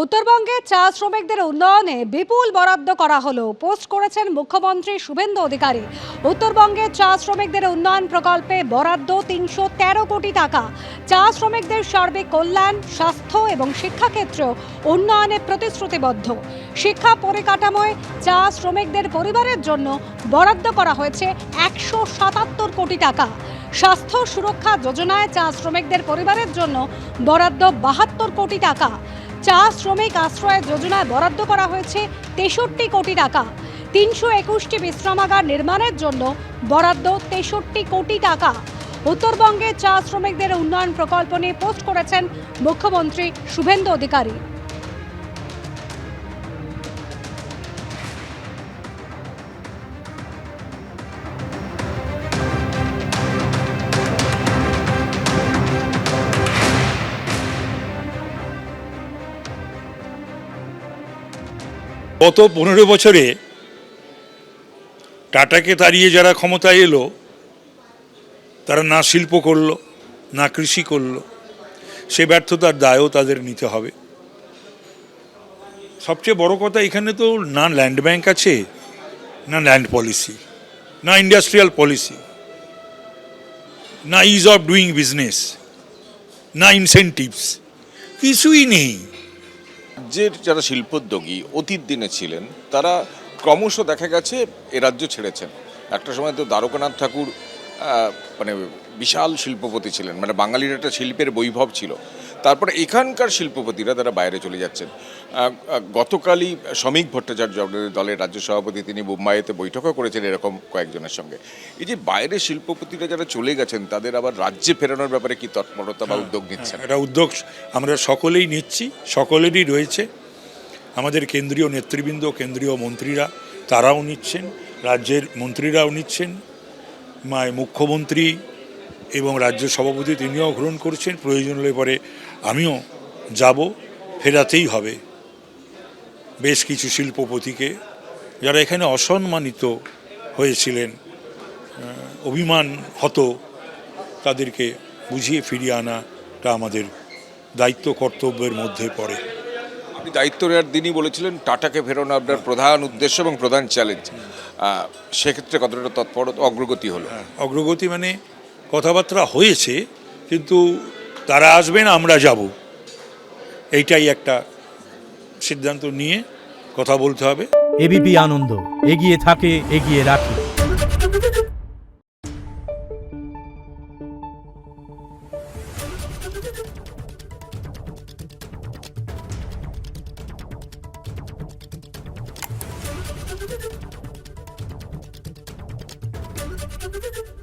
উত্তরবঙ্গে চা শ্রমিকদের উন্নয়নে বিপুল বরাদ্দ করা হলো, পোস্ট করেছেন মুখ্যমন্ত্রী শুভেন্দু অধিকারী। উত্তরবঙ্গে চা শ্রমিকদের উন্নয়ন প্রকল্পে বরাদ্দ ৩১৩ কোটি টাকা। চা শ্রমিকদের সার্বিক কল্যাণ, স্বাস্থ্য এবং শিক্ষাক্ষেত্রেও উন্নয়নে প্রতিশ্রুতিবদ্ধ। শিক্ষা পরিকাঠামোয় চা শ্রমিকদের পরিবারের জন্য বরাদ্দ করা হয়েছে ১৭৭ কোটি টাকা। স্বাস্থ্য সুরক্ষা যোজনায় চা শ্রমিকদের পরিবারের জন্য বরাদ্দ ৭২ কোটি টাকা। চা শ্রমিক আশ্রয় যোজনায় বরাদ্দ করা হয়েছে ৬৩ কোটি টাকা। ৩২১টি বিশ্রামাগার নির্মাণের জন্য বরাদ্দ ৬৩ কোটি টাকা। উত্তরবঙ্গে চা শ্রমিকদের উন্নয়ন প্রকল্প নিয়ে পোস্ট করেছেন মুখ্যমন্ত্রী শুভেন্দু অধিকারী। গত ১৫ বছরে টাটাকে তাড়িয়ে যারা ক্ষমতায় এলো তারা না শিল্প করলো, না কৃষি করলো। সে ব্যর্থতার দায়ও তাদের নিতে হবে। সবচেয়ে বড় কথা, এখানে তো না ল্যান্ড ব্যাংক আছে, না ল্যান্ড পলিসি, না ইন্ডাস্ট্রিয়াল পলিসি, না ইজ অফ ডুইং বিজনেস, না ইনসেন্টিভস, কিছুই নেই। রাজ্যের যারা শিল্পোদ্যোগী অতীত দিনে ছিলেন তারা ক্রমশ দেখা গেছে এ রাজ্য ছেড়েছেন। একটা সময় তো দ্বারকানাথ ঠাকুর মানে বিশাল শিল্পপতি ছিলেন, মানে বাঙালির একটা শিল্পের বৈভব ছিল। তারপরে এখানকার শিল্পপতিরা তারা বাইরে চলে যাচ্ছেন। গতকালই শ্রমিক ভট্টাচার্য দলের রাজ্য সভাপতি, তিনি মুম্বাইতে বৈঠকও করেছেন এরকম কয়েকজনের সঙ্গে। এই যে বাইরে শিল্পপতিরা যারা চলে গেছেন তাদের আবার রাজ্যে ফেরানোর ব্যাপারে কি তৎপরতা বা উদ্যোগ নিচ্ছেন? একটা উদ্যোগ আমরা সকলেই নিচ্ছি, সকলেরই রয়েছে। আমাদের কেন্দ্রীয় নেতৃবৃন্দ, কেন্দ্রীয় মন্ত্রীরা তারাও নিচ্ছেন, রাজ্যের মন্ত্রীরাও নিচ্ছেন, মুখ্যমন্ত্রী এবং রাজ্য সভাপতি তিনিও গ্রহণ করছেন। প্রয়োজন হলে পরে আমিও যাব, ফেরাতেই হবে বেশ কিছু শিল্পপতিকে যারা এখানে অসম্মানিত হয়েছিলেন, অভিমান হতো, তাদেরকে বুঝিয়ে ফিরিয়ে আনাটা আমাদের দায়িত্ব কর্তব্যের মধ্যে পড়ে। আপনি দায়িত্ব নেওয়ার দিনই বলেছিলেন টাটাকে ফেরানো আপনার প্রধান উদ্দেশ্য এবং প্রধান চ্যালেঞ্জ। সেক্ষেত্রে কতটা তৎপর অগ্রগতি হলো? অগ্রগতি মানে কথাবার্তা হয়েছে, কিন্তু তারা আসবেন, আমরা যাব, এইটাই একটা সিদ্ধান্ত নিয়ে কথা বলতে হবে। এবিপি আনন্দ, এগিয়ে থাকে, এগিয়ে রাখে। Thank you.